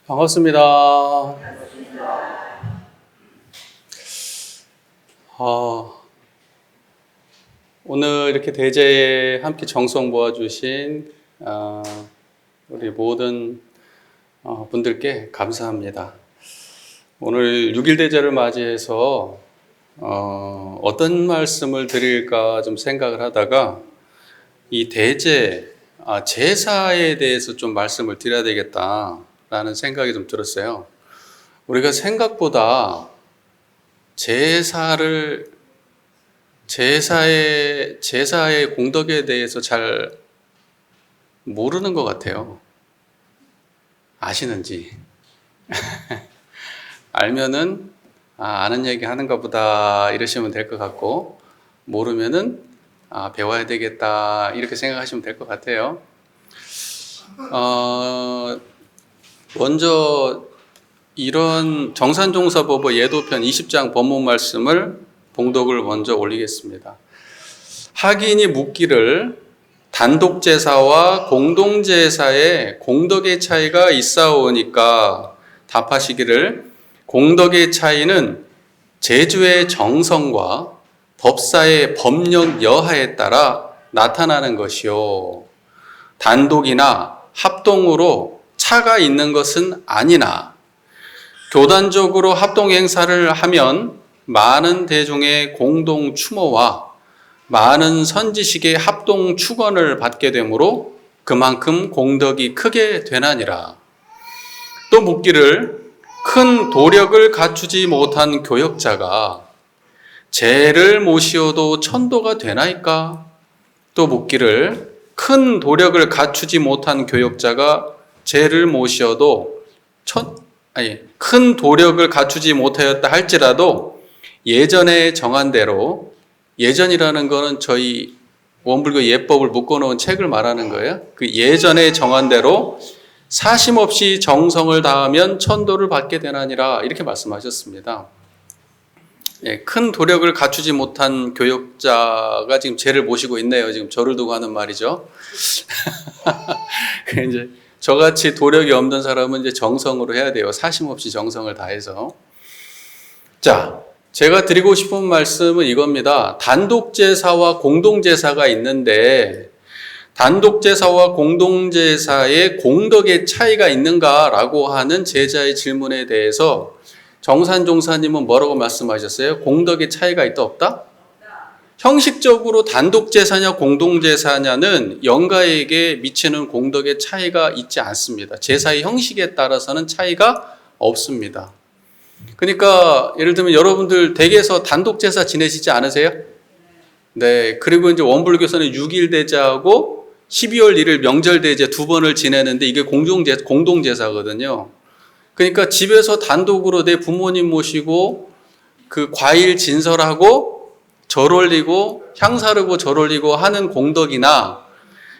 반갑습니다. 오늘 이렇게 대제에 함께 정성 모아주신 우리 모든 분들께 감사합니다. 오늘 6일 대제를 맞이해서 어떤 말씀을 드릴까 좀 생각을 하다가 이 대제, 제사에 대해서 좀 말씀을 드려야 되겠다라는 생각이 좀 들었어요. 우리가 생각보다 제사의 공덕에 대해서 잘 모르는 것 같아요. 아시는지? 알면은 아는 얘기 하는가 보다 이러시면 될 것 같고, 모르면은 배워야 되겠다 이렇게 생각하시면 될 것 같아요. 먼저 이런 정산종사법의 예도편 20장 법문 말씀을 봉독을 먼저 올리겠습니다. 학인이 묻기를 단독제사와 공동제사의 공덕의 차이가 있사오니까 답하시기를 공덕의 차이는 제주의 정성과 법사의 법령 여하에 따라 나타나는 것이요, 단독이나 합동으로 차가 있는 것은 아니나 교단적으로 합동 행사를 하면 많은 대중의 공동 추모와 많은 선지식의 합동 축원을 받게 되므로 그만큼 공덕이 크게 되나니라. 또 묻기를 큰 도력을 갖추지 못한 교역자가 제를 모시어도 천도가 되나이까? 또 묻기를 큰 도력을 갖추지 못한 교역자가 제를 모시어도 큰 도력을 갖추지 못하였다 할지라도 예전에 정한 대로, 예전이라는 거는 저희 원불교 예법을 묶어놓은 책을 말하는 거예요. 그 예전에 정한 대로 사심없이 정성을 다하면 천도를 받게 되나니라 이렇게 말씀하셨습니다. 큰 도력을 갖추지 못한 교역자가 지금 제를 모시고 있네요. 지금 저를 두고 하는 말이죠. 이제 저같이 도력이 없는 사람은 이제 정성으로 해야 돼요. 사심없이 정성을 다해서. 자, 제가 드리고 싶은 말씀은 이겁니다. 단독제사와 공동제사가 있는데 단독제사와 공동제사의 공덕의 차이가 있는가라고 하는 제자의 질문에 대해서 정산종사님은 뭐라고 말씀하셨어요? 공덕의 차이가 있다 없다? 형식적으로 단독제사냐 공동제사냐는 영가에게 미치는 공덕의 차이가 있지 않습니다. 제사의 형식에 따라서는 차이가 없습니다. 그러니까 예를 들면 여러분들 댁에서 단독제사 지내시지 않으세요? 네. 그리고 이제 원불교에서는 6일 대제하고 12월 1일 명절 대제 두 번을 지내는데 이게 공동제사거든요. 그러니까 집에서 단독으로 내 부모님 모시고 그 과일 진설하고 절 올리고 향 사르고 절 올리고 하는 공덕이나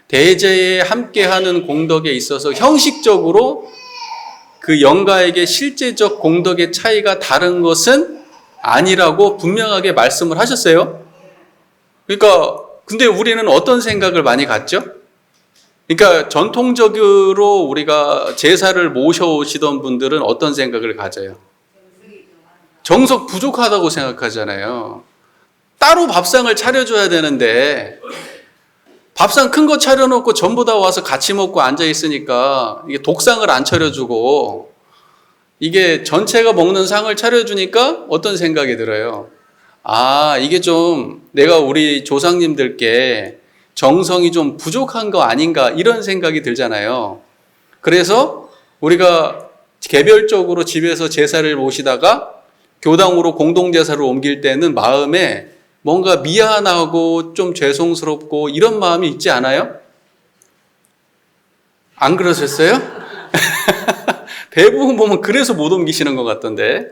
대제에 함께하는 공덕에 있어서 형식적으로 그 영가에게 실제적 공덕의 차이가 다른 것은 아니라고 분명하게 말씀을 하셨어요. 그러니까 근데 우리는 어떤 생각을 많이 갖죠? 그러니까 전통적으로 우리가 제사를 모셔오시던 분들은 어떤 생각을 가져요? 정석 부족하다고 생각하잖아요. 따로 밥상을 차려줘야 되는데 밥상 큰 거 차려놓고 전부 다 와서 같이 먹고 앉아있으니까 이게 독상을 안 차려주고 이게 전체가 먹는 상을 차려주니까 어떤 생각이 들어요? 이게 좀 내가 우리 조상님들께 정성이 좀 부족한 거 아닌가 이런 생각이 들잖아요. 그래서 우리가 개별적으로 집에서 제사를 모시다가 교당으로 공동제사를 옮길 때는 마음에 뭔가 미안하고 좀 죄송스럽고 이런 마음이 있지 않아요? 안 그러셨어요? 대부분 보면 그래서 못 옮기시는 것 같던데.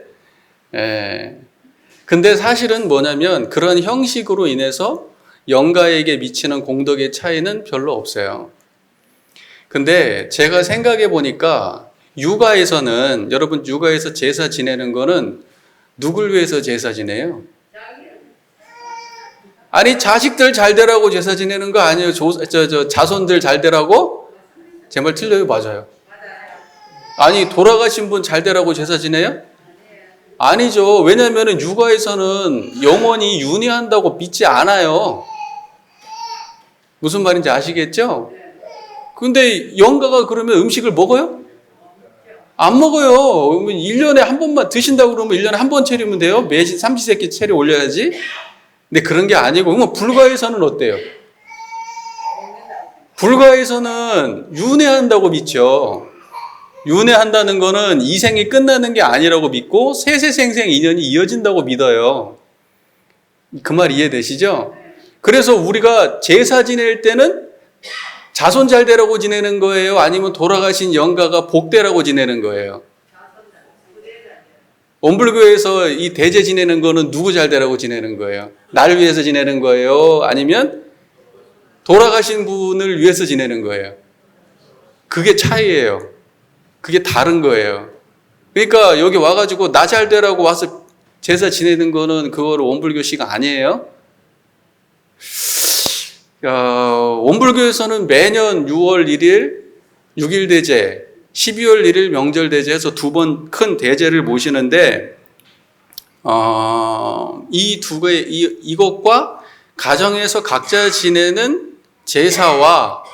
근데 사실은 뭐냐면 그런 형식으로 인해서 영가에게 미치는 공덕의 차이는 별로 없어요. 근데 제가 생각해 보니까 육아에서는, 여러분 육아에서 제사 지내는 거는 누굴 위해서 제사 지내요? 아니 자식들 잘 되라고 제사 지내는 거 아니에요? 자손들 잘 되라고? 제 말 틀려요? 맞아요. 아니, 돌아가신 분 잘 되라고 제사 지내요? 아니죠. 왜냐하면 육아에서는 영원히 윤회한다고 믿지 않아요. 무슨 말인지 아시겠죠? 근데 영가가 그러면 음식을 먹어요? 안 먹어요. 1년에 한 번만 드신다고 그러면 1년에 한 번 차리면 돼요? 매일 삼시세끼 차려 올려야지. 근데 그런 게 아니고, 그럼 불가에서는 어때요? 불가에서는 윤회한다고 믿죠. 윤회한다는 거는 이 생이 끝나는 게 아니라고 믿고 세세생생 인연이 이어진다고 믿어요. 그 말 이해되시죠? 그래서 우리가 제사 지낼 때는 자손 잘 되라고 지내는 거예요? 아니면 돌아가신 영가가 복되라고 지내는 거예요? 원불교에서 이 대제 지내는 거는 누구 잘 되라고 지내는 거예요? 날 위해서 지내는 거예요? 아니면 돌아가신 분을 위해서 지내는 거예요? 그게 차이예요. 그게 다른 거예요. 그러니까 여기 와가지고 나 잘 되라고 와서 제사 지내는 거는 그거를 원불교식 아니에요? 원불교에서는 매년 6월 1일 6일 대제, 12월 1일 명절 대제해서 두 번 큰 대제를 모시는데 이 두 개, 이것과 가정에서 각자 지내는 제사와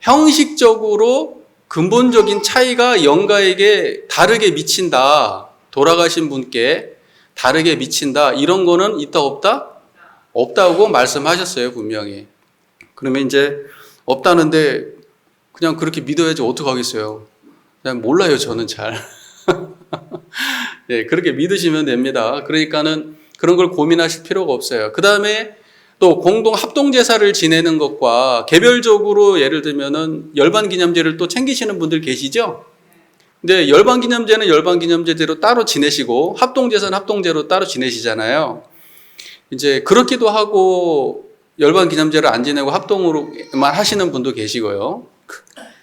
형식적으로 근본적인 차이가 영가에게 다르게 미친다. 돌아가신 분께 다르게 미친다. 이런 거는 있다 없다? 없다고 말씀하셨어요, 분명히. 그러면 이제 없다는데 그냥 그렇게 믿어야지 어떡하겠어요. 그냥 몰라요, 저는 잘. 네, 그렇게 믿으시면 됩니다. 그러니까는 그런 걸 고민하실 필요가 없어요. 그 다음에 또 공동 합동제사를 지내는 것과 개별적으로 예를 들면은 열반기념제를 또 챙기시는 분들 계시죠? 근데 열반기념제는 열반기념제대로 따로 지내시고 합동제사는 합동제로 따로 지내시잖아요. 이제 그렇기도 하고 열반기념제를 안 지내고 합동으로만 하시는 분도 계시고요.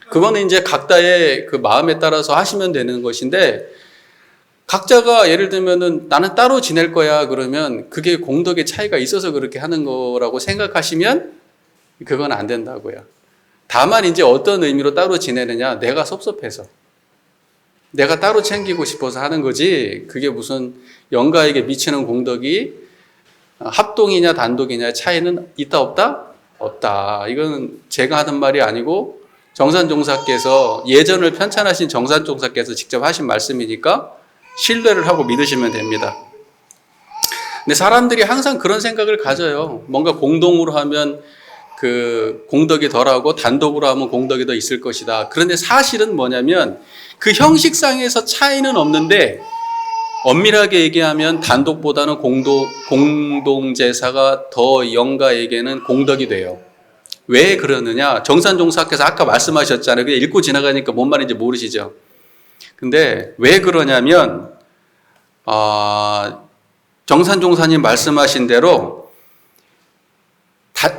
그거는 이제 각자의 그 마음에 따라서 하시면 되는 것인데 각자가 예를 들면은 나는 따로 지낼 거야 그러면 그게 공덕의 차이가 있어서 그렇게 하는 거라고 생각하시면 그건 안 된다고요. 다만 이제 어떤 의미로 따로 지내느냐, 내가 섭섭해서 내가 따로 챙기고 싶어서 하는 거지 그게 무슨 영가에게 미치는 공덕이 합동이냐 단독이냐의 차이는 있다 없다? 없다. 이건 제가 하는 말이 아니고 정산종사께서 예전을 편찬하신 정산종사께서 직접 하신 말씀이니까 신뢰를 하고 믿으시면 됩니다. 근데 사람들이 항상 그런 생각을 가져요. 뭔가 공동으로 하면 그 공덕이 덜하고 단독으로 하면 공덕이 더 있을 것이다. 그런데 사실은 뭐냐면 그 형식상에서 차이는 없는데 엄밀하게 얘기하면 단독보다는 공동제사가 더 영가에게는 공덕이 돼요. 왜 그러느냐? 정산종사께서 아까 말씀하셨잖아요. 그냥 읽고 지나가니까 뭔 말인지 모르시죠? 근데 왜 그러냐면 정산종사님 말씀하신 대로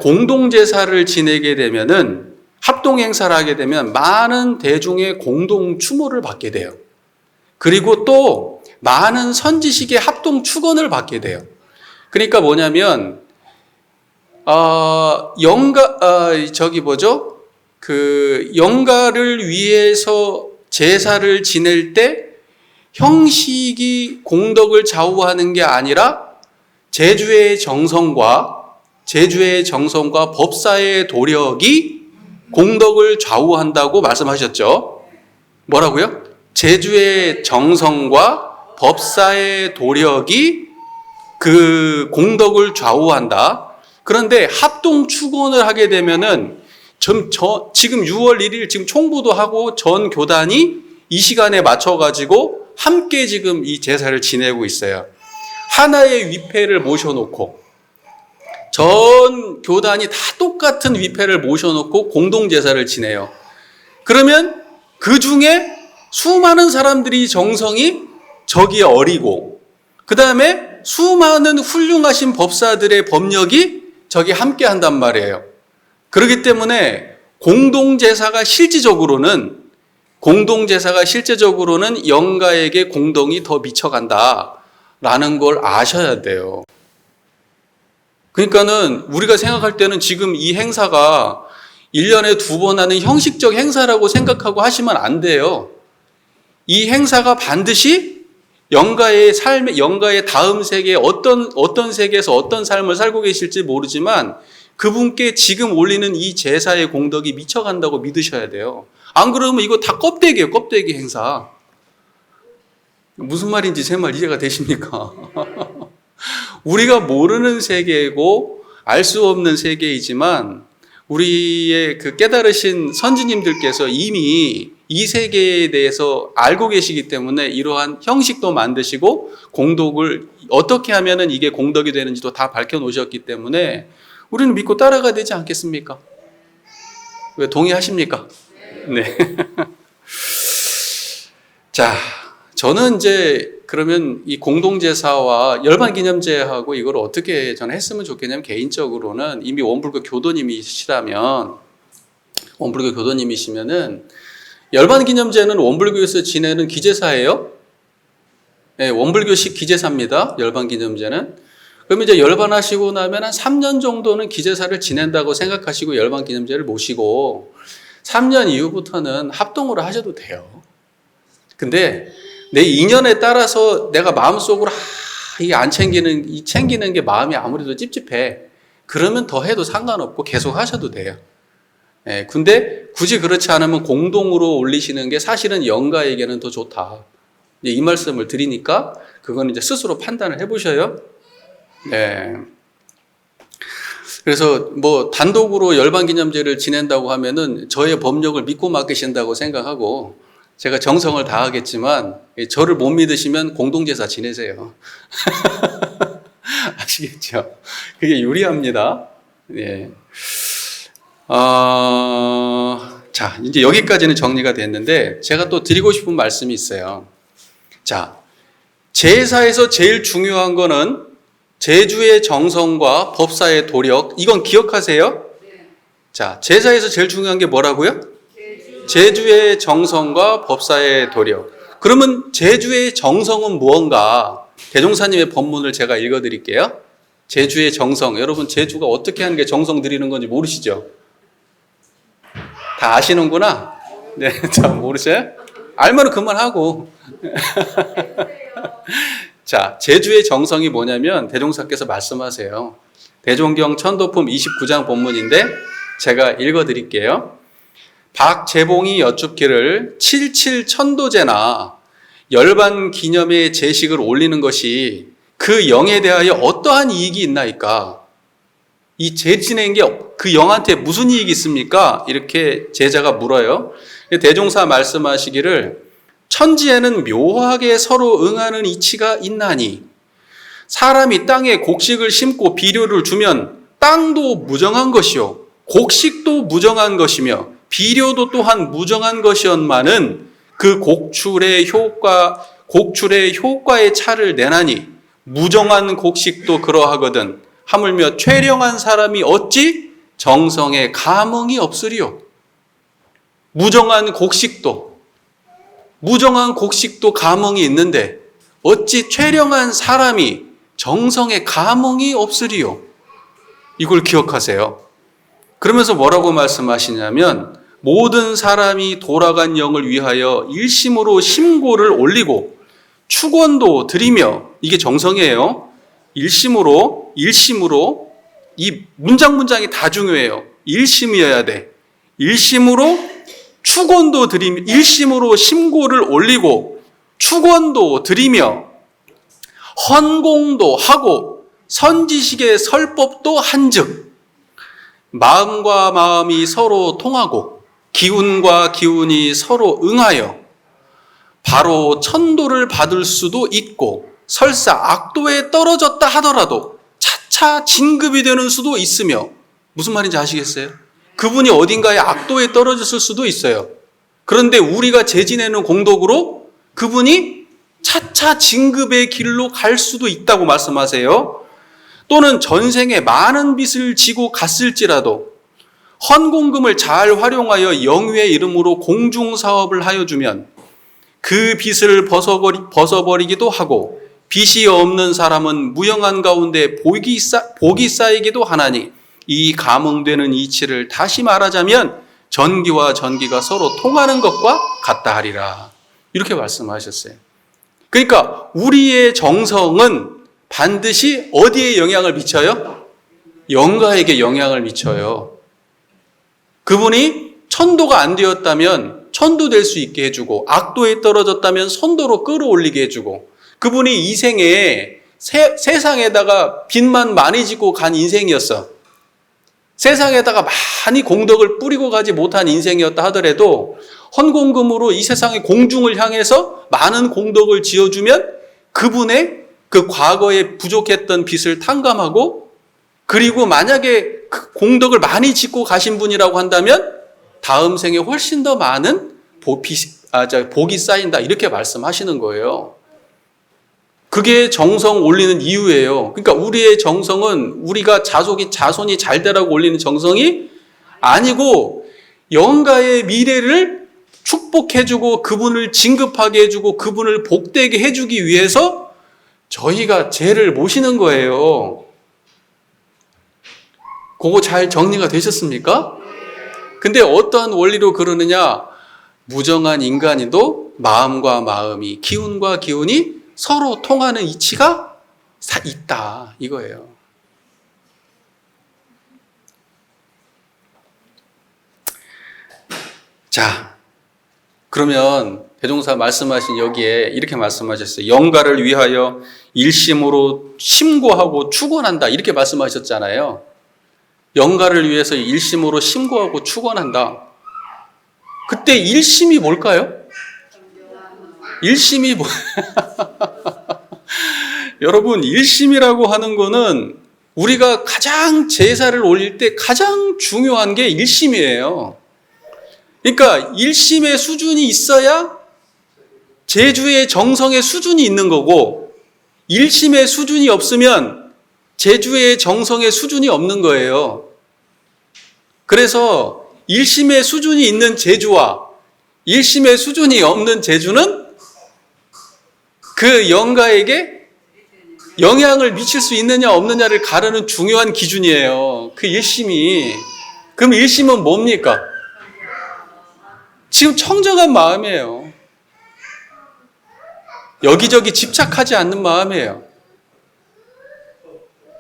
공동제사를 지내게 되면은 합동행사를 하게 되면 많은 대중의 공동 추모를 받게 돼요. 그리고 또 많은 선지식의 합동 축원을 받게 돼요. 그러니까 뭐냐면 영가를 위해서 제사를 지낼 때 형식이 공덕을 좌우하는 게 아니라 제주의 정성과 법사의 도력이 공덕을 좌우한다고 말씀하셨죠. 뭐라고요? 제주의 정성과 법사의 도력이 그 공덕을 좌우한다. 그런데 합동 축원을 하게 되면은 지금 6월 1일 지금 총부도 하고 전 교단이 이 시간에 맞춰가지고 함께 지금 이 제사를 지내고 있어요. 하나의 위패를 모셔놓고 전 교단이 다 똑같은 위패를 모셔놓고 공동 제사를 지내요. 그러면 그 중에 수많은 사람들이 정성이 저기에 어리고 그 다음에 수많은 훌륭하신 법사들의 법력이 저기 함께 한단 말이에요. 그렇기 때문에 공동제사가 실질적으로는 영가에게 공동이 더 미쳐간다라는 걸 아셔야 돼요. 그러니까는 우리가 생각할 때는 지금 이 행사가 1년에 2번 하는 형식적 행사라고 생각하고 하시면 안 돼요. 이 행사가 반드시 영가의 삶, 영가의 다음 세계에 어떤 세계에서 어떤 삶을 살고 계실지 모르지만 그분께 지금 올리는 이 제사의 공덕이 미쳐간다고 믿으셔야 돼요. 안 그러면 이거 다 껍데기예요, 껍데기 행사. 무슨 말인지 제 말 이해가 되십니까? 우리가 모르는 세계고 알 수 없는 세계이지만 우리의 그 깨달으신 선지님들께서 이미 이 세계에 대해서 알고 계시기 때문에 이러한 형식도 만드시고 공덕을 어떻게 하면은 이게 공덕이 되는지도 다 밝혀 놓으셨기 때문에 우리는 믿고 따라가야 되지 않겠습니까? 왜 동의하십니까? 네. 자, 저는 이제 그러면 이 공동제사와 열반기념제하고 이걸 어떻게 저는 했으면 좋겠냐면 개인적으로는 이미 원불교 교도님이시라면 열반기념제는 원불교에서 지내는 기제사예요. 네, 원불교식 기제사입니다. 열반기념제는. 그러면 이제 열반하시고 나면 한 3년 정도는 기제사를 지낸다고 생각하시고 열반기념제를 모시고 3년 이후부터는 합동으로 하셔도 돼요. 근데 내 인연에 따라서 내가 마음속으로 이게 안 챙기는, 이 챙기는 게 마음이 아무래도 찝찝해. 그러면 더 해도 상관없고 계속 하셔도 돼요. 예, 근데 굳이 그렇지 않으면 공동으로 올리시는 게 사실은 영가에게는 더 좋다. 이 말씀을 드리니까 그건 이제 스스로 판단을 해보셔요. 네. 그래서 뭐 단독으로 열반기념제를 지낸다고 하면은 저의 법력을 믿고 맡기신다고 생각하고 제가 정성을 다하겠지만 저를 못 믿으시면 공동제사 지내세요. 아시겠죠? 그게 유리합니다. 예. 자, 이제 여기까지는 정리가 됐는데 제가 또 드리고 싶은 말씀이 있어요. 자, 제사에서 제일 중요한 거는 제주의 정성과 법사의 도력. 이건 기억하세요? 자, 제사에서 제일 중요한 게 뭐라고요? 제주의 정성과 법사의 도력. 그러면 제주의 정성은 무언가? 대종사님의 법문을 제가 읽어드릴게요. 제주의 정성. 여러분 제주가 어떻게 하는 게 정성 드리는 건지 모르시죠? 다 아시는구나? 네, 잘 모르세요? 알면 그만하고. 자, 제주의 정성이 뭐냐면 대종사께서 말씀하세요. 대종경 천도품 29장 본문인데 제가 읽어드릴게요. 박재봉이 여쭙기를 77천도제나 열반 기념의 제식을 올리는 것이 그 영에 대하여 어떠한 이익이 있나이까? 이 제지낸 게 그 영한테 무슨 이익이 있습니까? 이렇게 제자가 물어요. 대종사 말씀하시기를 천지에는 묘하게 서로 응하는 이치가 있나니 사람이 땅에 곡식을 심고 비료를 주면 땅도 무정한 것이요 곡식도 무정한 것이며 비료도 또한 무정한 것이었마는 그 곡출의 효과의 차를 내나니 무정한 곡식도 그러하거든 하물며 최령한 사람이 어찌 정성에 감흥이 없으리요. 무정한 곡식도 감흥이 있는데 어찌 최령한 사람이 정성에 감흥이 없으리요. 이걸 기억하세요. 그러면서 뭐라고 말씀하시냐면 모든 사람이 돌아간 영을 위하여 일심으로 심고를 올리고 축원도 드리며 이게 정성이에요. 일심으로 이 문장이 다 중요해요. 일심이어야 돼. 일심으로 축원도 드리며 일심으로 심고를 올리고 축원도 드리며 헌공도 하고 선지식의 설법도 한즉 마음과 마음이 서로 통하고 기운과 기운이 서로 응하여 바로 천도를 받을 수도 있고 설사 악도에 떨어졌다 하더라도 차차 진급이 되는 수도 있으며 무슨 말인지 아시겠어요? 그분이 어딘가에 악도에 떨어졌을 수도 있어요. 그런데 우리가 재지내는 공덕으로 그분이 차차 진급의 길로 갈 수도 있다고 말씀하세요. 또는 전생에 많은 빚을 지고 갔을지라도 헌공금을 잘 활용하여 영유의 이름으로 공중사업을 하여 주면 그 빚을 벗어버리기도 하고 빚이 없는 사람은 무영한 가운데 복이 쌓이기도 하나니 이 감흥되는 이치를 다시 말하자면 전기와 전기가 서로 통하는 것과 같다 하리라. 이렇게 말씀하셨어요. 그러니까 우리의 정성은 반드시 어디에 영향을 미쳐요? 영가에게 영향을 미쳐요. 그분이 천도가 안 되었다면 천도될 수 있게 해주고, 악도에 떨어졌다면 선도로 끌어올리게 해주고, 그분이 이 생에 세상에다가 빚만 많이 짓고 간 인생이었어. 세상에다가 많이 공덕을 뿌리고 가지 못한 인생이었다 하더라도 헌공금으로 이 세상의 공중을 향해서 많은 공덕을 지어주면 그분의 그 과거에 부족했던 빚을 탕감하고, 그리고 만약에 그 공덕을 많이 짓고 가신 분이라고 한다면 다음 생에 훨씬 더 많은 복이 쌓인다, 이렇게 말씀하시는 거예요. 그게 정성 올리는 이유예요. 그러니까 우리의 정성은 우리가 자손이 잘 되라고 올리는 정성이 아니고, 영가의 미래를 축복해주고 그분을 진급하게 해주고 그분을 복되게 해주기 위해서 저희가 죄를 모시는 거예요. 그거 잘 정리가 되셨습니까? 근데 어떠한 원리로 그러느냐? 무정한 인간이도 마음과 마음이, 기운과 기운이 서로 통하는 이치가 있다, 이거예요. 자, 그러면 대종사 말씀하신 여기에 이렇게 말씀하셨어요. 영가를 위하여 일심으로 심고하고 축원한다, 이렇게 말씀하셨잖아요. 영가를 위해서 일심으로 심고하고 축원한다. 그때 일심이 뭘까요? 일심이 여러분, 일심이라고 하는 거는 우리가 가장 제사를 올릴 때 가장 중요한 게 일심이에요. 그러니까 일심의 수준이 있어야 제주의 정성의 수준이 있는 거고, 일심의 수준이 없으면 제주의 정성의 수준이 없는 거예요. 그래서 일심의 수준이 있는 제주와 일심의 수준이 없는 제주는 그 영가에게 영향을 미칠 수 있느냐 없느냐를 가르는 중요한 기준이에요. 그 일심이. 그럼 일심은 뭡니까? 지금 청정한 마음이에요. 여기저기 집착하지 않는 마음이에요.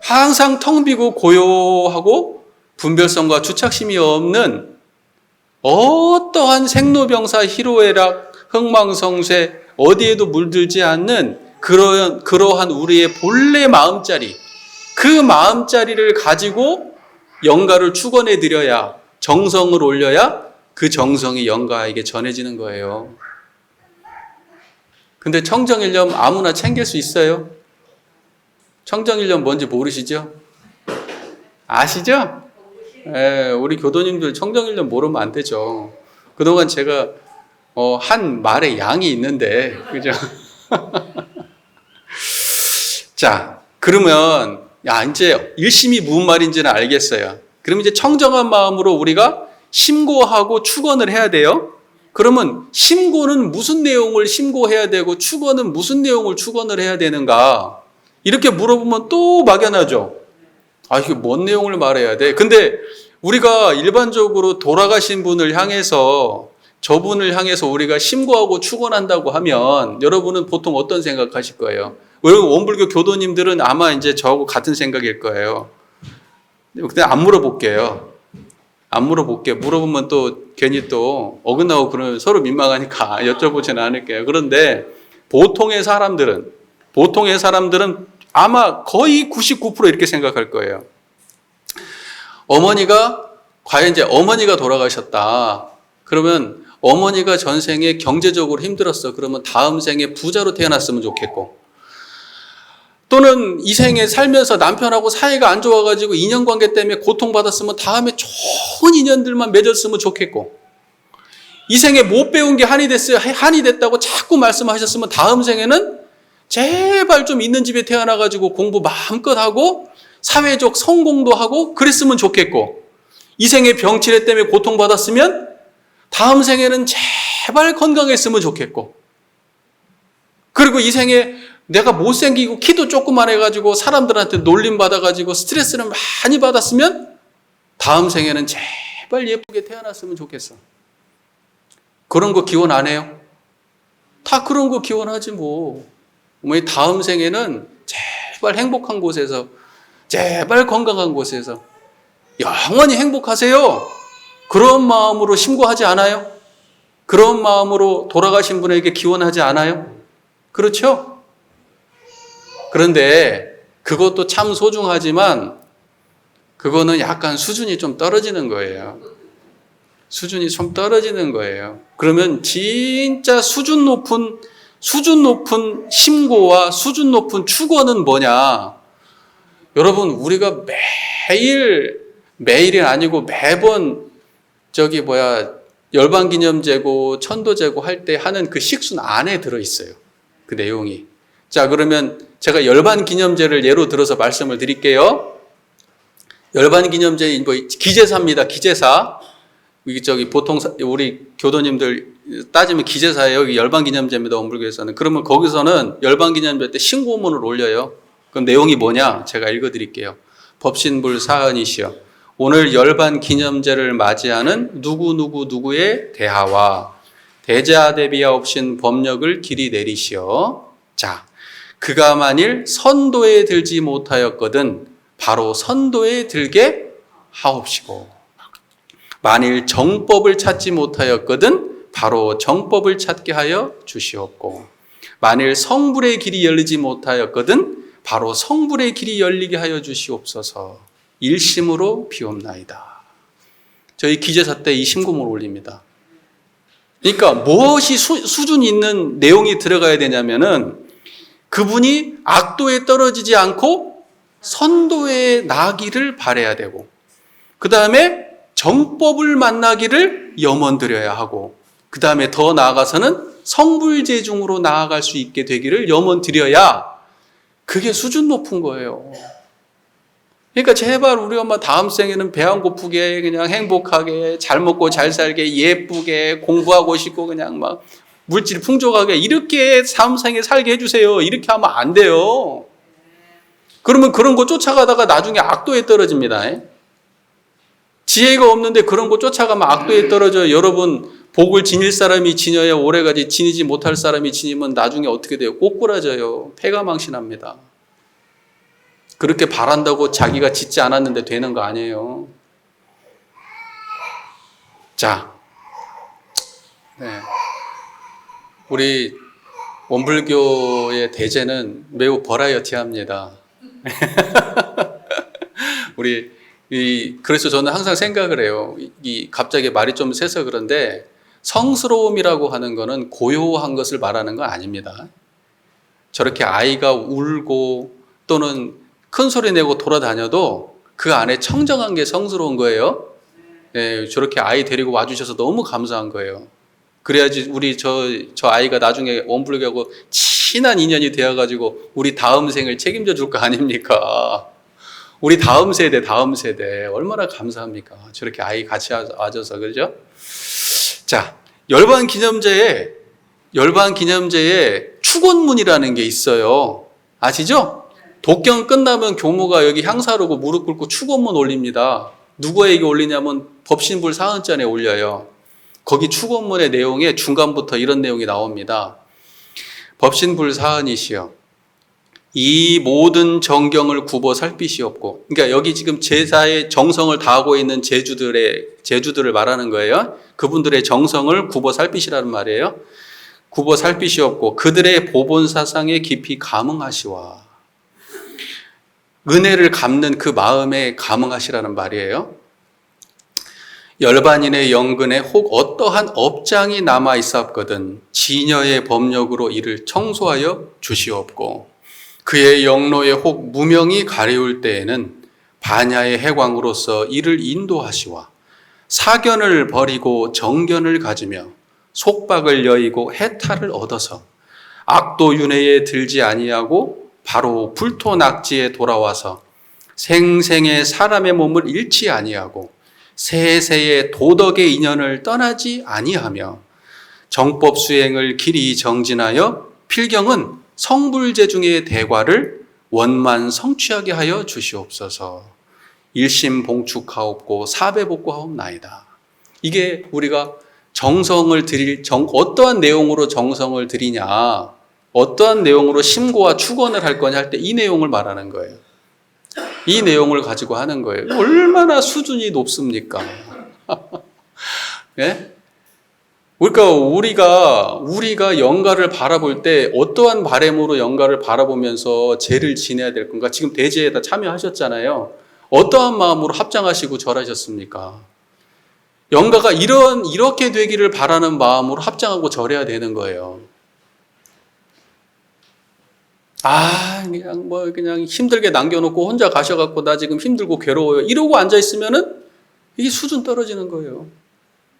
항상 텅 비고 고요하고 분별성과 주착심이 없는, 어떠한 생로병사 희로애락 흥망성쇠 어디에도 물들지 않는 그러한 우리의 본래 마음자리, 그 마음자리를 가지고 영가를 축원해 드려야, 정성을 올려야 그 정성이 영가에게 전해지는 거예요. 근데 청정일념 아무나 챙길 수 있어요? 청정일념 뭔지 모르시죠? 아시죠? 우리 교도님들 청정일념 모르면 안 되죠. 그동안 제가 한 말의 양이 있는데, 그죠? 자, 그러면 이제 일심이 무슨 말인지는 알겠어요. 그럼 이제 청정한 마음으로 우리가 심고하고 축원을 해야 돼요. 그러면 심고는 무슨 내용을 심고해야 되고 축원은 무슨 내용을 축원을 해야 되는가? 이렇게 물어보면 또 막연하죠. 이게 뭔 내용을 말해야 돼? 근데 우리가 일반적으로 돌아가신 분을 향해서, 저분을 향해서 우리가 심고하고 축원한다고 하면 여러분은 보통 어떤 생각하실 거예요? 원불교 교도님들은 아마 이제 저하고 같은 생각일 거예요. 근데 안 물어볼게요. 물어보면 또 괜히 또 어긋나고 그러면 서로 민망하니까 여쭤보지는 않을게요. 그런데 보통의 사람들은 아마 거의 99% 이렇게 생각할 거예요. 과연 이제 어머니가 돌아가셨다. 그러면 어머니가 전생에 경제적으로 힘들었어. 그러면 다음 생에 부자로 태어났으면 좋겠고, 또는 이 생에 살면서 남편하고 사이가 안 좋아가지고 인연관계 때문에 고통받았으면 다음에 좋은 인연들만 맺었으면 좋겠고, 이 생에 못 배운 게 한이 됐다고 자꾸 말씀하셨으면 다음 생에는 제발 좀 있는 집에 태어나가지고 공부 마음껏 하고 사회적 성공도 하고 그랬으면 좋겠고, 이 생에 병치레 때문에 고통받았으면 다음 생에는 제발 건강했으면 좋겠고, 그리고 이 생에 내가 못생기고 키도 조그만 해가지고 사람들한테 놀림 받아가지고 스트레스를 많이 받았으면 다음 생에는 제발 예쁘게 태어났으면 좋겠어. 그런 거 기원 안 해요? 다 그런 거 기원하지 뭐. 이 다음 생에는 제발 행복한 곳에서, 제발 건강한 곳에서 영원히 행복하세요. 그런 마음으로 신고하지 않아요? 그런 마음으로 돌아가신 분에게 기원하지 않아요? 그렇죠? 그런데 그것도 참 소중하지만 그거는 약간 수준이 좀 떨어지는 거예요. 수준이 좀 떨어지는 거예요. 그러면 진짜 수준 높은 심고와 수준 높은 축원은 뭐냐? 여러분, 우리가 매일이 아니고 매번 열반기념제고 천도제고 할 때 하는 그 식순 안에 들어있어요. 그 내용이. 자, 그러면 제가 열반기념제를 예로 들어서 말씀을 드릴게요. 열반기념제, 기제사입니다. 기제사. 보통 우리 교도님들 따지면 기제사예요. 여기 열반기념제입니다. 원불교에서는. 그러면 거기서는 열반기념제 때 신고문을 올려요. 그럼 내용이 뭐냐? 제가 읽어드릴게요. 법신불 사은이시여. 오늘 열반기념제를 맞이하는 누구의 대하와 대자대비하옵신 법력을 길이 내리시어. 자, 그가 만일 선도에 들지 못하였거든 바로 선도에 들게 하옵시고, 만일 정법을 찾지 못하였거든 바로 정법을 찾게 하여 주시옵고, 만일 성불의 길이 열리지 못하였거든 바로 성불의 길이 열리게 하여 주시옵소서. 일심으로 비옵나이다. 저희 기제사 때 이 심금을 올립니다. 그러니까 무엇이 수준 있는 내용이 들어가야 되냐면은 그분이 악도에 떨어지지 않고 선도에 나기를 바라야 되고, 그 다음에 정법을 만나기를 염원드려야 하고, 그 다음에 더 나아가서는 성불제중으로 나아갈 수 있게 되기를 염원드려야, 그게 수준 높은 거예요. 그러니까 제발 우리 엄마 다음 생에는 배 안 고프게 그냥 행복하게 잘 먹고 잘 살게 예쁘게 공부하고 싶고 그냥 막 물질 풍족하게 이렇게 다음 생에 살게 해주세요. 이렇게 하면 안 돼요. 그러면 그런 거 쫓아가다가 나중에 악도에 떨어집니다. 지혜가 없는데 그런 거 쫓아가면 악도에 떨어져요. 여러분, 복을 지닐 사람이 지녀야 오래가지, 지니지 못할 사람이 지니면 나중에 어떻게 돼요? 꼬꾸라져요. 패가망신합니다. 그렇게 바란다고 자기가 짓지 않았는데 되는 거 아니에요. 자, 네. 우리 원불교의 대제는 매우 버라이어티합니다. 그래서 저는 항상 생각을 해요. 갑자기 말이 좀 세서 그런데 성스러움이라고 하는 거는 고요한 것을 말하는 건 아닙니다. 저렇게 아이가 울고 또는 큰 소리 내고 돌아다녀도 그 안에 청정한 게 성스러운 거예요. 네, 저렇게 아이 데리고 와주셔서 너무 감사한 거예요. 그래야지 우리 저 아이가 나중에 원불교하고 친한 인연이 되어가지고 우리 다음 생을 책임져 줄 거 아닙니까? 우리 다음 세대 얼마나 감사합니까? 저렇게 아이 같이 와줘서, 그죠? 자, 열반기념제에 축원문이라는 게 있어요. 아시죠? 독경 끝나면 교무가 여기 향사르고 무릎 꿇고 축원문 올립니다. 누구에게 올리냐면 법신불 사은전에 올려요. 거기 축원문의 내용에 중간부터 이런 내용이 나옵니다. 법신불 사은이시여, 이 모든 정경을 굽어 살피시옵고, 그러니까 여기 지금 제사의 정성을 다하고 있는 제주들을 말하는 거예요. 그분들의 정성을 굽어 살피시라는 말이에요. 굽어 살피시옵고 그들의 보본 사상에 깊이 감응하시와. 은혜를 갚는 그 마음에 감응하시라는 말이에요. 열반인의 영근에 혹 어떠한 업장이 남아 있었거든 지녀의 법력으로 이를 청소하여 주시옵고, 그의 영로에 혹 무명이 가려울 때에는 반야의 해광으로서 이를 인도하시와, 사견을 버리고 정견을 가지며 속박을 여의고 해탈을 얻어서 악도 윤회에 들지 아니하고 바로 불토낙지에 돌아와서 생생의 사람의 몸을 잃지 아니하고 세세의 도덕의 인연을 떠나지 아니하며 정법 수행을 길이 정진하여 필경은 성불제중의 대과를 원만 성취하게 하여 주시옵소서. 일심 봉축하옵고 사배복구하옵나이다. 이게 우리가 정성을 어떠한 내용으로 정성을 들이냐, 어떠한 내용으로 심고와 축원을 할 거냐 할 때 이 내용을 말하는 거예요. 이 내용을 가지고 하는 거예요. 얼마나 수준이 높습니까? 예? 그러니까 우리가 영가를 바라볼 때 어떠한 바램으로 영가를 바라보면서 제를 지내야 될 건가? 지금 대제에다 참여하셨잖아요. 어떠한 마음으로 합장하시고 절하셨습니까? 영가가 이렇게 되기를 바라는 마음으로 합장하고 절해야 되는 거예요. 그냥 힘들게 남겨놓고 혼자 가셔갖고 나 지금 힘들고 괴로워요. 이러고 앉아있으면은 이게 수준 떨어지는 거예요.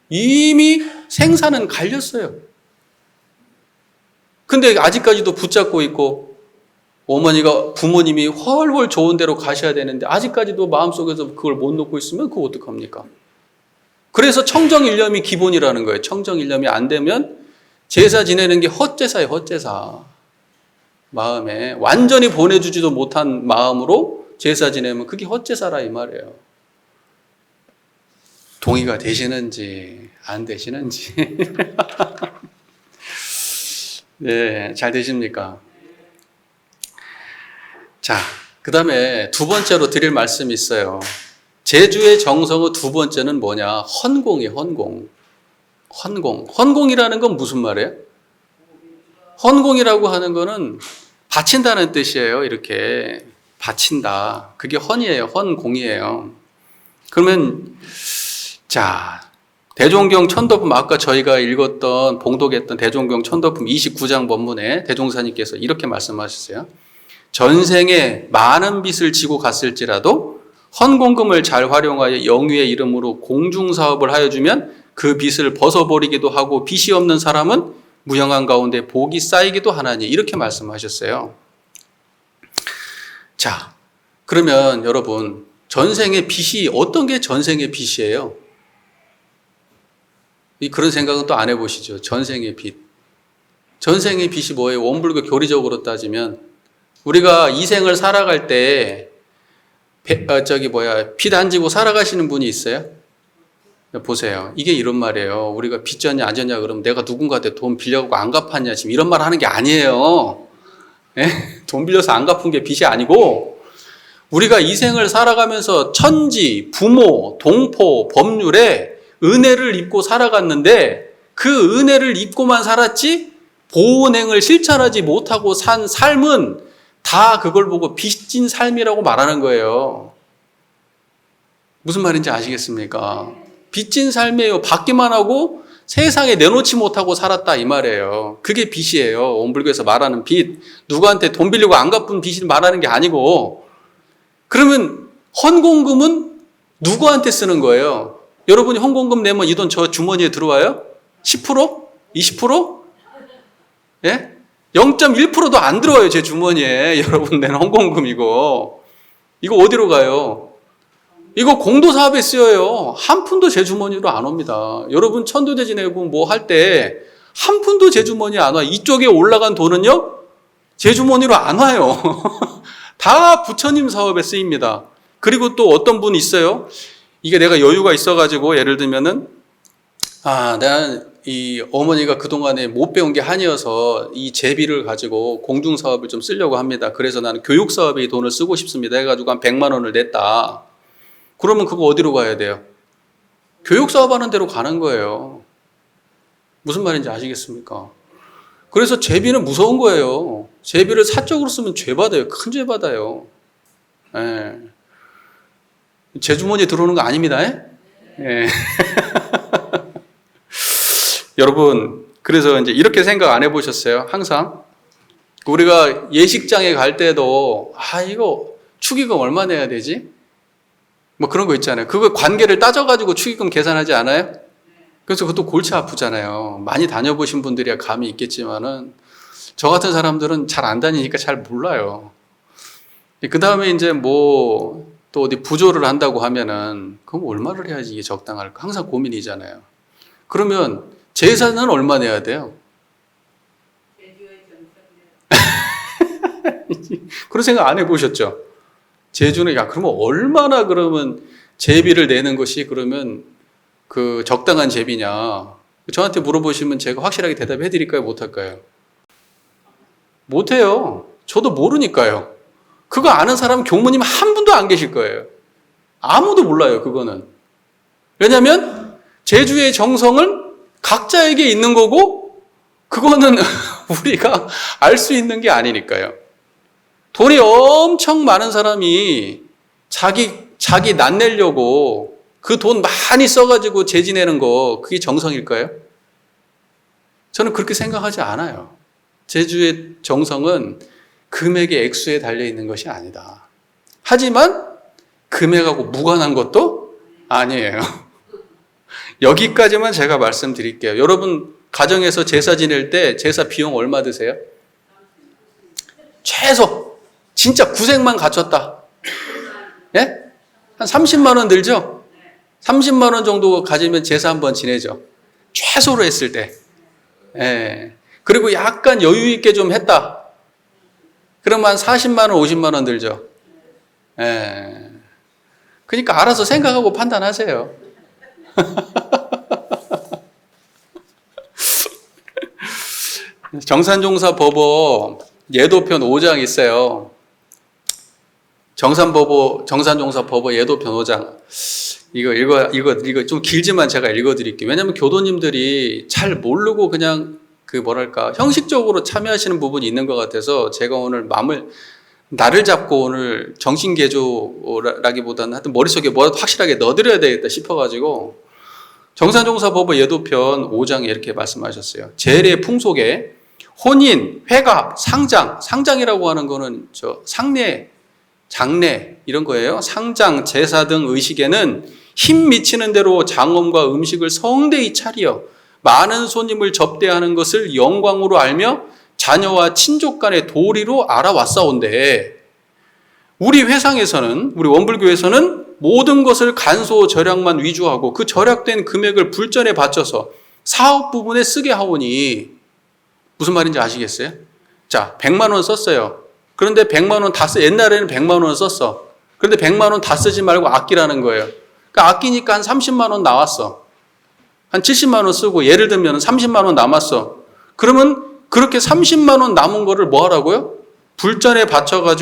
이미 생사는 갈렸어요. 근데 아직까지도 붙잡고 있고 부모님이 훨훨 좋은 데로 가셔야 되는데 아직까지도 마음속에서 그걸 못 놓고 있으면 그거 어떡합니까? 그래서 청정일념이 기본이라는 거예요. 청정일념이 안 되면 제사 지내는 게 헛제사예요. 헛제사. 마음에 완전히 보내주지도 못한 마음으로 제사 지내면 그게 헛제사라 이 말이에요. 동의가 되시는지 안 되시는지. 네, 잘 되십니까? 자, 그 다음에 두 번째로 드릴 말씀이 있어요. 제주의 정성의 두 번째는 뭐냐? 헌공이에요. 헌공. 헌공이라는 건 무슨 말이에요? 헌공이라고 하는 거는 바친다는 뜻이에요. 이렇게 바친다. 그게 헌이에요. 헌공이에요. 그러면 자, 대종경 천도품 아까 저희가 읽었던 봉독했던 대종경 천도품 29장 본문에 대종사님께서 이렇게 말씀하셨어요. 전생에 많은 빚을 지고 갔을지라도 헌공금을 잘 활용하여 영유의 이름으로 공중사업을 하여 주면 그 빚을 벗어버리기도 하고 빚이 없는 사람은 무형한 가운데 복이 쌓이기도 하나니 이렇게 말씀하셨어요. 자, 그러면 여러분 전생의 빚이 어떤 게 전생의 빚이에요? 그런 생각은 또 안 해보시죠. 전생의 빚. 전생의 빚이 뭐예요? 원불교 교리적으로 따지면 우리가 이 생을 살아갈 때 빚 안 지고 살아가시는 분이 있어요? 보세요. 이게 이런 말이에요. 우리가 빚 졌냐 안 졌냐 그러면 내가 누군가한테 돈 빌려갖고 안 갚았냐 지금 이런 말 하는 게 아니에요. 네? 돈 빌려서 안 갚은 게 빚이 아니고 우리가 이 생을 살아가면서 천지, 부모, 동포, 법률에 은혜를 입고 살아갔는데 그 은혜를 입고만 살았지 보은행을 실천하지 못하고 산 삶은 다 그걸 보고 빚진 삶이라고 말하는 거예요. 무슨 말인지 아시겠습니까? 빚진 삶이에요. 받기만 하고 세상에 내놓지 못하고 살았다 이 말이에요. 그게 빚이에요. 원불교에서 말하는 빚. 누구한테 돈 빌리고 안 갚은 빚을 말하는 게 아니고 그러면 헌공금은 누구한테 쓰는 거예요? 여러분이 헌공금 내면 이 돈 저 주머니에 들어와요? 10%? 20%? 예? 0.1%도 안 들어와요, 제 주머니에. 여러분 내는 헌공금이고. 이거 어디로 가요? 이거 공도사업에 쓰여요. 한 푼도 제 주머니로 안 옵니다. 여러분 천도제 지내고 뭐 할 때 한 푼도 제 주머니에 안 와요. 이쪽에 올라간 돈은요, 제 주머니로 안 와요. 다 부처님 사업에 쓰입니다. 그리고 또 어떤 분이 있어요. 이게 내가 여유가 있어가지고 예를 들면은 내가 이 어머니가 그동안에 못 배운 게 한이어서 이 제비를 가지고 공중사업을 좀 쓰려고 합니다. 그래서 나는 교육사업에 이 돈을 쓰고 싶습니다. 해가지고 한 100만 원을 냈다. 그러면 그거 어디로 가야 돼요? 교육사업 하는 데로 가는 거예요. 무슨 말인지 아시겠습니까? 그래서 제비는 무서운 거예요. 제비를 사적으로 쓰면 죄 받아요. 큰 죄 받아요. 예. 제 주머니에 들어오는 거 아닙니다. 예. 여러분, 그래서 이제 이렇게 생각 안 해보셨어요? 항상 우리가 예식장에 갈 때도 이거 축의금 얼마 내야 되지? 뭐 그런 거 있잖아요. 그거 관계를 따져가지고 축의금 계산하지 않아요? 그래서 그것도 골치 아프잖아요. 많이 다녀보신 분들이야 감이 있겠지만은 저 같은 사람들은 잘 안 다니니까 잘 몰라요. 그 다음에 이제 뭐 또 어디 부조를 한다고 하면은 그럼 얼마를 해야지 이게 적당할까? 항상 고민이잖아요. 그러면 제사는 얼마 내야 돼요? 그런 생각 안 해보셨죠? 제주는 그러면 얼마나 그러면 제비를 내는 것이 그러면 그 적당한 제비냐? 저한테 물어보시면 제가 확실하게 대답해 드릴까요? 못할까요? 못해요. 저도 모르니까요. 그거 아는 사람은 교무님 한 분도 안 계실 거예요. 아무도 몰라요, 그거는. 왜냐하면 제주의 정성은 각자에게 있는 거고 그거는 우리가 알 수 있는 게 아니니까요. 돈이 엄청 많은 사람이 자기 낫내려고 그 돈 많이 써가지고 재지내는 거 그게 정성일까요? 저는 그렇게 생각하지 않아요. 제주의 정성은 금액의 액수에 달려있는 것이 아니다. 하지만 금액하고 무관한 것도 아니에요. 여기까지만 제가 말씀드릴게요. 여러분 가정에서 제사 지낼 때 제사 비용 얼마 드세요? 최소 진짜 구색만 갖췄다. 예? 한 30만 원 들죠? 30만 원 정도 가지면 제사 한번 지내죠. 최소로 했을 때. 예. 그리고 약간 여유 있게 좀 했다. 그러면 한 40만 원, 50만 원 들죠. 예. 그러니까 알아서 생각하고 판단하세요. 정산종사법어 예도편 5장 있어요. 정산종사법어 예도편 5장. 이거 좀 길지만 제가 읽어드릴게요. 왜냐하면 교도님들이 잘 모르고 그냥 형식적으로 참여하시는 부분이 있는 것 같아서 제가 오늘 나를 잡고 오늘 정신개조라기보다는 하여튼 머릿속에 뭐라도 확실하게 넣어드려야 되겠다 싶어가지고 정산종사법어 예도편 5장에 이렇게 말씀하셨어요. 제례 풍속에 혼인, 회갑, 상장이라고 하는 거는 상례, 장례 이런 거예요. 상장, 제사 등 의식에는 힘 미치는 대로 장엄과 음식을 성대히 차리어 많은 손님을 접대하는 것을 영광으로 알며 자녀와 친족 간의 도리로 알아왔사온데 우리 회상에서는 우리 원불교에서는 모든 것을 간소 절약만 위주하고 그 절약된 금액을 불전에 바쳐서 사업 부분에 쓰게 하오니 무슨 말인지 아시겠어요? 자, 100만 원 썼어요. 그런데 100만 원 다 옛날에는 100만 원 썼어. 그런데 100만 원 다 쓰지 말고 아끼라는 거예요. 그러니까 아끼니까 한 30만 원 나왔어. 한 70만 원 쓰고 예를 들면 30만 원 남았어. 그러면 그렇게 30만 원 남은 거를 뭐 하라고요? 불전에 바쳐서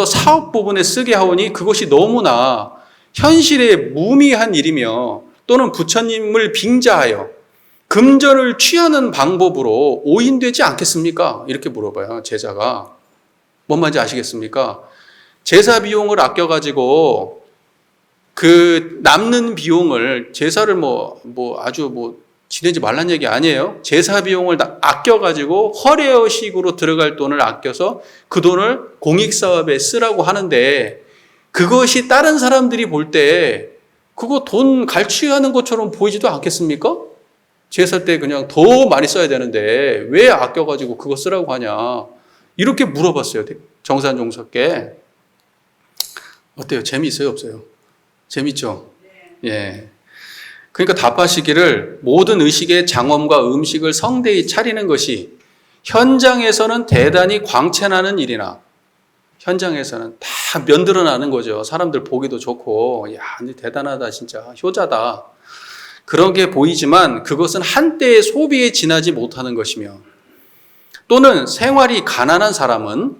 사업 부분에 쓰게 하오니 그것이 너무나 현실에 무미한 일이며 또는 부처님을 빙자하여 금전을 취하는 방법으로 오인되지 않겠습니까? 이렇게 물어봐요, 제자가. 뭔 말인지 아시겠습니까? 제사 비용을 아껴가지고 그 남는 비용을 제사를 지내지 말란 얘기 아니에요. 제사 비용을 아껴가지고 허례허식으로 들어갈 돈을 아껴서 그 돈을 공익사업에 쓰라고 하는데 그것이 다른 사람들이 볼 때 그거 돈 갈취하는 것처럼 보이지도 않겠습니까? 제사 때 그냥 더 많이 써야 되는데 왜 아껴가지고 그거 쓰라고 하냐. 이렇게 물어봤어요. 정산종사께. 어때요? 재미있어요? 없어요? 재밌죠? 예. 그러니까 답하시기를 모든 의식의 장엄과 음식을 성대히 차리는 것이 현장에서는 대단히 광채나는 일이나 현장에서는 다 면드러나는 거죠. 사람들 보기도 좋고 야, 대단하다 진짜 효자다. 그런 게 보이지만 그것은 한때의 소비에 지나지 못하는 것이며 또는 생활이 가난한 사람은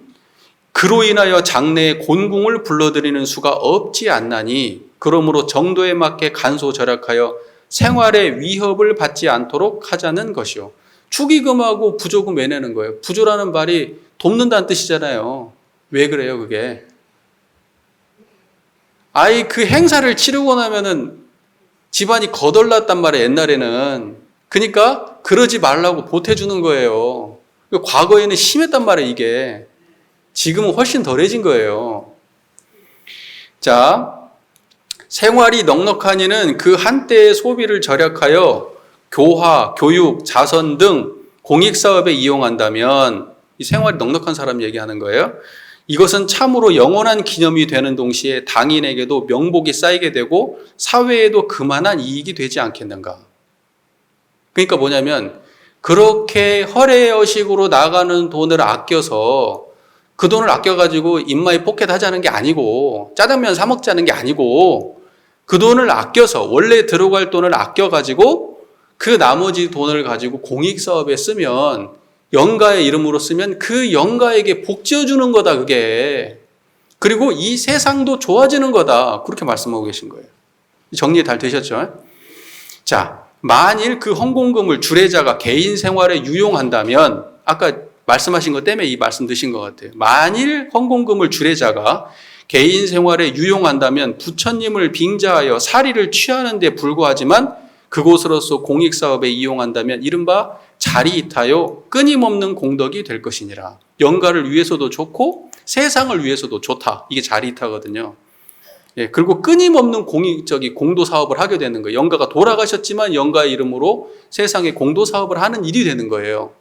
그로 인하여 장래에 곤궁을 불러들이는 수가 없지 않나니 그러므로 정도에 맞게 간소 절약하여 생활의 위협을 받지 않도록 하자는 것이요. 축의금하고 부조금 왜 내는 거예요? 부조라는 말이 돕는다는 뜻이잖아요. 왜 그래요 그게? 그 행사를 치르고 나면은 집안이 거덜났단 말이에요, 옛날에는. 그러니까 그러지 말라고 보태주는 거예요. 과거에는 심했단 말이에요, 이게. 지금은 훨씬 덜해진 거예요. 자, 생활이 넉넉하니는 그 한때의 소비를 절약하여 교화, 교육, 자선 등 공익사업에 이용한다면 이 생활이 넉넉한 사람 얘기하는 거예요. 이것은 참으로 영원한 기념이 되는 동시에 당인에게도 명복이 쌓이게 되고 사회에도 그만한 이익이 되지 않겠는가. 그러니까 뭐냐면 그렇게 허례허식으로 나가는 돈을 아껴서 그 돈을 아껴가지고 인마이 포켓 하자는 게 아니고 짜장면 사 먹자는 게 아니고 그 돈을 아껴서 원래 들어갈 돈을 아껴가지고 그 나머지 돈을 가지고 공익사업에 쓰면, 영가의 이름으로 쓰면 그 영가에게 복 지어주는 거다, 그게. 그리고 이 세상도 좋아지는 거다. 그렇게 말씀하고 계신 거예요. 정리 잘 되셨죠? 자, 만일 그 헌공금을 주례자가 개인 생활에 유용한다면, 아까 말씀하신 것 때문에 이 말씀 드신 것 같아요. 만일 헌공금을 주례자가 개인 생활에 유용한다면 부처님을 빙자하여 사리를 취하는 데 불과하지만 그곳으로서 공익사업에 이용한다면 이른바 자리이타요 끊임없는 공덕이 될 것이니라. 영가를 위해서도 좋고 세상을 위해서도 좋다. 이게 자리이타거든요. 예, 그리고 끊임없는 공도 사업을 하게 되는 거예요. 영가가 돌아가셨지만 영가의 이름으로 세상에 공도 사업을 하는 일이 되는 거예요.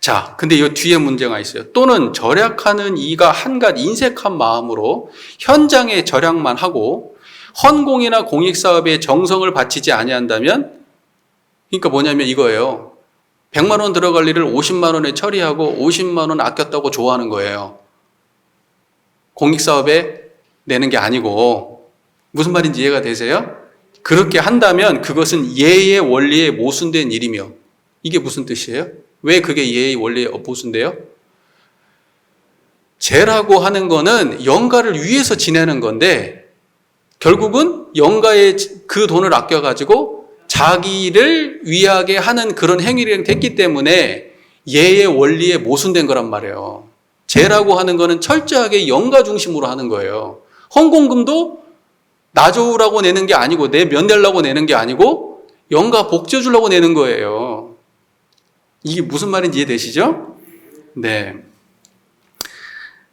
자, 근데 이 뒤에 문제가 있어요. 또는 절약하는 이가 한갓 인색한 마음으로 현장에 절약만 하고 헌공이나 공익사업에 정성을 바치지 아니한다면, 그러니까 뭐냐면 이거예요. 100만 원 들어갈 일을 50만 원에 처리하고 50만 원 아꼈다고 좋아하는 거예요. 공익사업에 내는 게 아니고. 무슨 말인지 이해가 되세요? 그렇게 한다면 그것은 예의 원리에 모순된 일이며, 이게 무슨 뜻이에요? 왜 그게 예의 원리에 모순돼요? 재라고 하는 거는 영가를 위해서 지내는 건데 결국은 영가에 그 돈을 아껴가지고 자기를 위하게 하는 그런 행위를 했기 때문에 예의 원리에 모순된 거란 말이에요. 재라고 하는 거는 철저하게 영가 중심으로 하는 거예요. 헌공금도 나 좋으라고 내는 게 아니고 내 면 내려고 내는 게 아니고 영가 복지해 주려고 내는 거예요. 이게 무슨 말인지 이해되시죠? 네.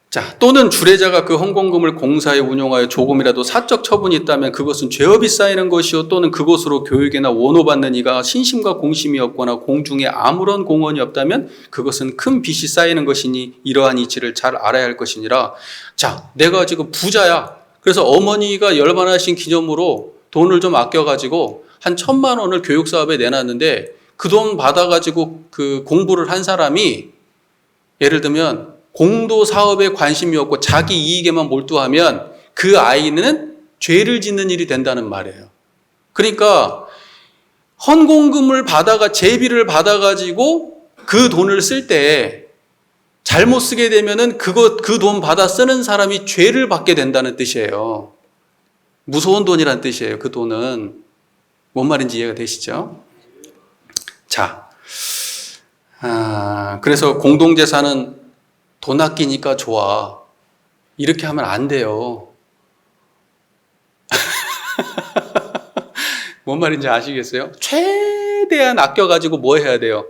자, 또는 주례자가 그 헌공금을 공사에 운용하여 조금이라도 사적 처분이 있다면 그것은 죄업이 쌓이는 것이요, 또는 그것으로 교육이나 원호받는 이가 신심과 공심이 없거나 공중에 아무런 공헌이 없다면 그것은 큰 빚이 쌓이는 것이니 이러한 이치를 잘 알아야 할 것이니라. 자, 내가 지금 부자야. 그래서 어머니가 열반하신 기념으로 돈을 좀 아껴가지고 한 1,000만 원을 교육사업에 내놨는데 그 돈 받아가지고 그 공부를 한 사람이 예를 들면 공도 사업에 관심이 없고 자기 이익에만 몰두하면 그 아이는 죄를 짓는 일이 된다는 말이에요. 그러니까 헌공금을 받아가 제비를 받아가지고 그 돈을 쓸 때 잘못 쓰게 되면은 그 돈 받아 쓰는 사람이 죄를 받게 된다는 뜻이에요. 무서운 돈이란 뜻이에요. 그 돈은. 뭔 말인지 이해가 되시죠? 자, 그래서 공동재산은 돈 아끼니까 좋아. 이렇게 하면 안 돼요. 뭔 말인지 아시겠어요? 최대한 아껴가지고 뭐 해야 돼요?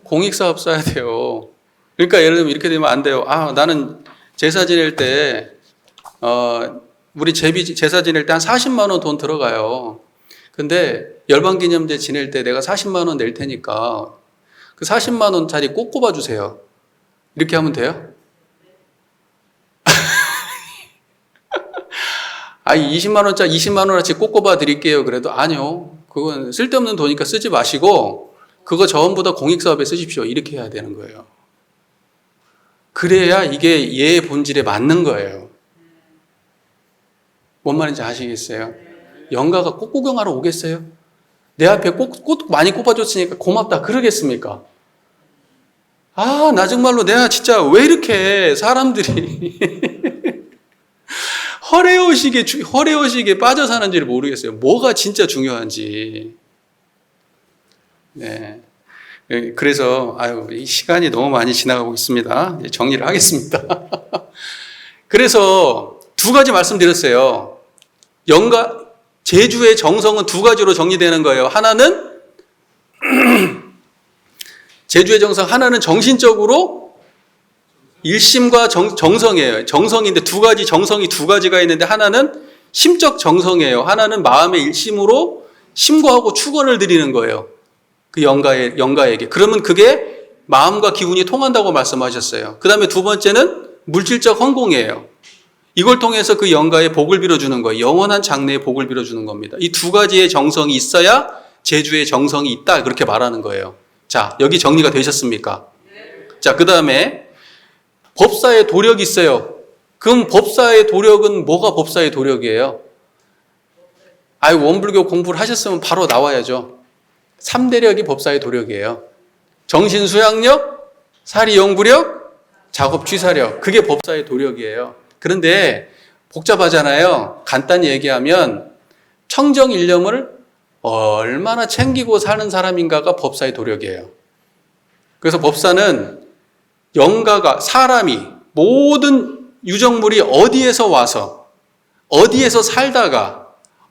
공익사업 써야 돼요. 그러니까 예를 들면 이렇게 되면 안 돼요. 나는 제사 지낼 때, 우리 제사 지낼 때 한 40만 원 돈 들어가요. 근데 열반기념제 지낼 때 내가 40만 원 낼 테니까 그 40만 원짜리 꼭 꼽아주세요. 이렇게 하면 돼요? 20만 원어치 꼭 꼽아 드릴게요. 그래도 아니요. 그건 쓸데없는 돈이니까 쓰지 마시고 그거 전부 다 공익사업에 쓰십시오. 이렇게 해야 되는 거예요. 그래야 이게 예의 본질에 맞는 거예요. 뭔 말인지 아시겠어요? 영가가 꽃 구경하러 오겠어요? 내 앞에 꽃 많이 꼽아줬으니까 고맙다 그러겠습니까? 나 정말로 내가 진짜 왜 이렇게 사람들이 허례허식에 빠져 사는지를 모르겠어요. 뭐가 진짜 중요한지. 네. 그래서 이 시간이 너무 많이 지나가고 있습니다. 이제 정리를 하겠습니다. 그래서 두 가지 말씀드렸어요. 제주의 정성은 두 가지로 정리되는 거예요. 하나는 제주의 정성, 하나는 정신적으로 일심과 정성이에요. 정성인데 두 가지, 정성이 두 가지가 있는데 하나는 심적 정성이에요. 하나는 마음의 일심으로 심고하고 축원을 드리는 거예요. 그 영가에게. 그러면 그게 마음과 기운이 통한다고 말씀하셨어요. 그 다음에 두 번째는 물질적 헌공이에요. 이걸 통해서 그 영가에 복을 빌어주는 거예요. 영원한 장래에 복을 빌어주는 겁니다. 이 두 가지의 정성이 있어야 제주의 정성이 있다. 그렇게 말하는 거예요. 자, 여기 정리가 되셨습니까? 자, 그 다음에 법사의 도력이 있어요. 그럼 법사의 도력은 뭐가 법사의 도력이에요? 원불교 공부를 하셨으면 바로 나와야죠. 3대력이 법사의 도력이에요. 정신수양력, 사리영부력, 작업취사력. 그게 법사의 도력이에요. 그런데 복잡하잖아요. 간단히 얘기하면 청정일념을 얼마나 챙기고 사는 사람인가가 법사의 도력이에요. 그래서 법사는 영가가, 사람이, 모든 유정물이 어디에서 와서 어디에서 살다가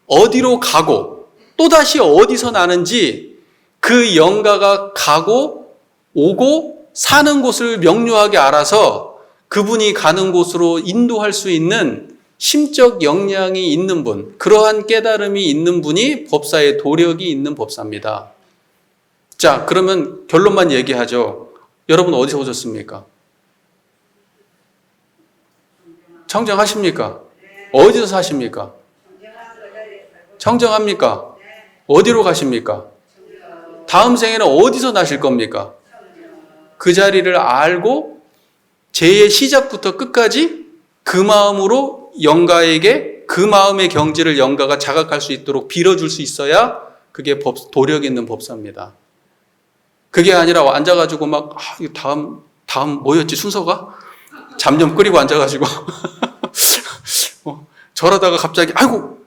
어디로 가고 또다시 어디서 나는지 그 영가가 가고 오고 사는 곳을 명료하게 알아서 그분이 가는 곳으로 인도할 수 있는 심적 역량이 있는 분, 그러한 깨달음이 있는 분이 법사의 도력이 있는 법사입니다. 자, 그러면 결론만 얘기하죠. 여러분 어디서 오셨습니까? 청정하십니까? 어디서 사십니까? 청정합니까? 어디로 가십니까? 다음 생에는 어디서 나실 겁니까? 그 자리를 알고 제의 시작부터 끝까지 그 마음으로 영가에게 그 마음의 경지를 영가가 자각할 수 있도록 빌어줄 수 있어야 그게 도력 있는 법사입니다. 그게 아니라 앉아가지고 막 다음 뭐였지 순서가? 잠 끓이고 앉아가지고 저러다가 갑자기 아이고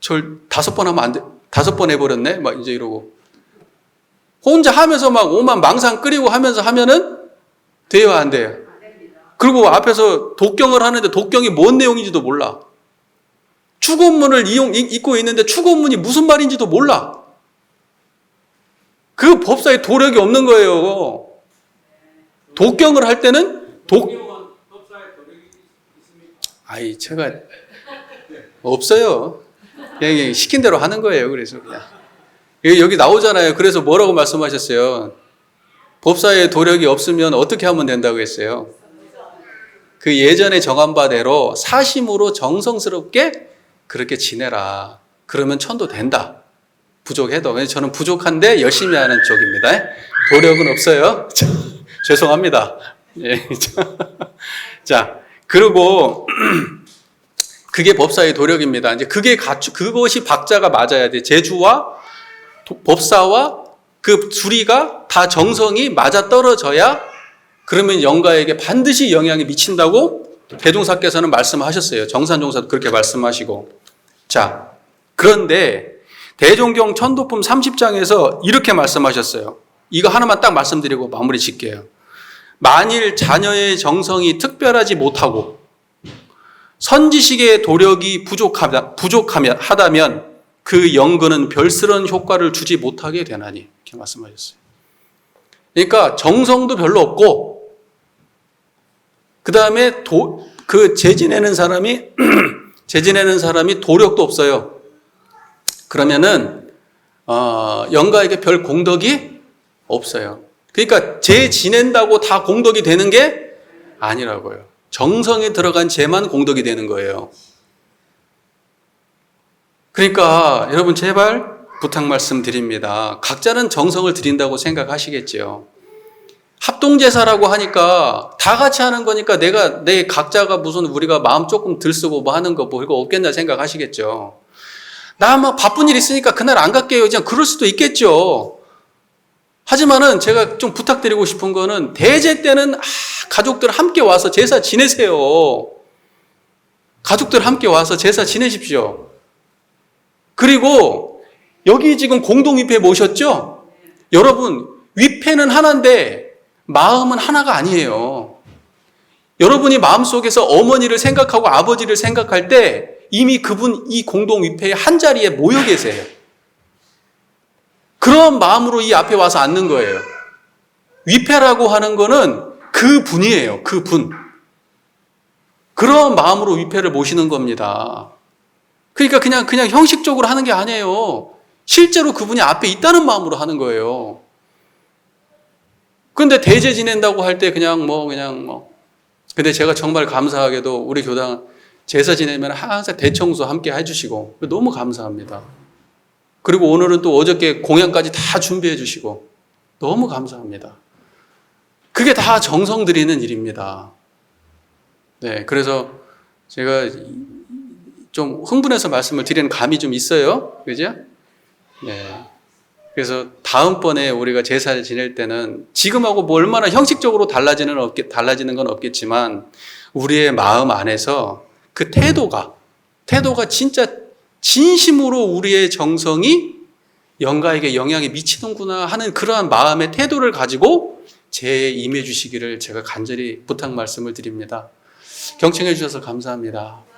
절 5번 하면 안 돼. 5번 해버렸네. 막 이제 이러고 혼자 하면서 막 오만 망상 끓이고 하면서 하면은 돼요, 안 돼요? 그리고 앞에서 독경을 하는데 독경이 뭔 내용인지도 몰라. 축원문을 읽고 있는데 축원문이 무슨 말인지도 몰라. 그 법사에 도력이 없는 거예요. 독경을 할 때는 제가 없어요. 그냥 시킨 대로 하는 거예요. 그래서 그냥 여기 나오잖아요. 그래서 뭐라고 말씀하셨어요? 법사의 도력이 없으면 어떻게 하면 된다고 했어요? 그 예전에 정한 바대로 사심으로 정성스럽게 그렇게 지내라. 그러면 천도 된다. 부족해도. 그래서 저는 부족한데 열심히 하는 쪽입니다. 도력은 없어요. 죄송합니다. 예. 자, 그리고 그게 법사의 도력입니다. 이제 그것이 박자가 맞아야 돼. 제주와 법사와 그 둘이가 다 정성이 맞아 떨어져야 그러면 영가에게 반드시 영향이 미친다고 대종사께서는 말씀하셨어요. 정산종사도 그렇게 말씀하시고. 자, 그런데 대종경 천도품 30장에서 이렇게 말씀하셨어요. 이거 하나만 딱 말씀드리고 마무리 짓게요. 만일 자녀의 정성이 특별하지 못하고 선지식의 도력이 부족하다면 그 영근은 별스런 효과를 주지 못하게 되나니 이렇게 말씀하셨어요. 그러니까 정성도 별로 없고 그 다음에 재지내는 사람이 도력도 없어요. 그러면은 영가에게 별 공덕이 없어요. 그러니까 지낸다고 다 공덕이 되는 게 아니라고요. 정성에 들어간 죄만 공덕이 되는 거예요. 그러니까 여러분 제발 부탁 말씀드립니다. 각자는 정성을 드린다고 생각하시겠지요. 합동제사라고 하니까 다 같이 하는 거니까 내 각자가 무슨 우리가 마음 조금 들쓰고 뭐 하는 거 뭐 이거 없겠나 생각하시겠죠. 나 막 바쁜 일 있으니까 그날 안 갈게요. 그냥 그럴 수도 있겠죠. 하지만은 제가 좀 부탁드리고 싶은 거는 대제 때는 가족들 함께 와서 제사 지내세요. 가족들 함께 와서 제사 지내십시오. 그리고 여기 지금 공동위패 모셨죠? 여러분 위패는 하나인데 마음은 하나가 아니에요. 여러분이 마음속에서 어머니를 생각하고 아버지를 생각할 때 이미 그분 이 공동위패의 한 자리에 모여 계세요. 그런 마음으로 이 앞에 와서 앉는 거예요. 위패라고 하는 거는 그 분이에요. 그 분. 그런 마음으로 위패를 모시는 겁니다. 그러니까 그냥 형식적으로 하는 게 아니에요. 실제로 그분이 앞에 있다는 마음으로 하는 거예요. 근데 대제 지낸다고 할 때 근데 제가 정말 감사하게도 우리 교당 제사 지내면 항상 대청소 함께 해주시고 너무 감사합니다. 그리고 오늘은 또 어저께 공연까지 다 준비해 주시고 너무 감사합니다. 그게 다 정성 들이는 일입니다. 네, 그래서 제가 좀 흥분해서 말씀을 드리는 감이 좀 있어요. 그죠? 네. 그래서 다음번에 우리가 제사를 지낼 때는 지금하고 뭐 얼마나 형식적으로 달라지는 건 없겠지만 우리의 마음 안에서 그 태도가 진짜 진심으로 우리의 정성이 영가에게 영향이 미치는구나 하는 그러한 마음의 태도를 가지고 제에 임해 주시기를 제가 간절히 부탁 말씀을 드립니다. 경청해 주셔서 감사합니다.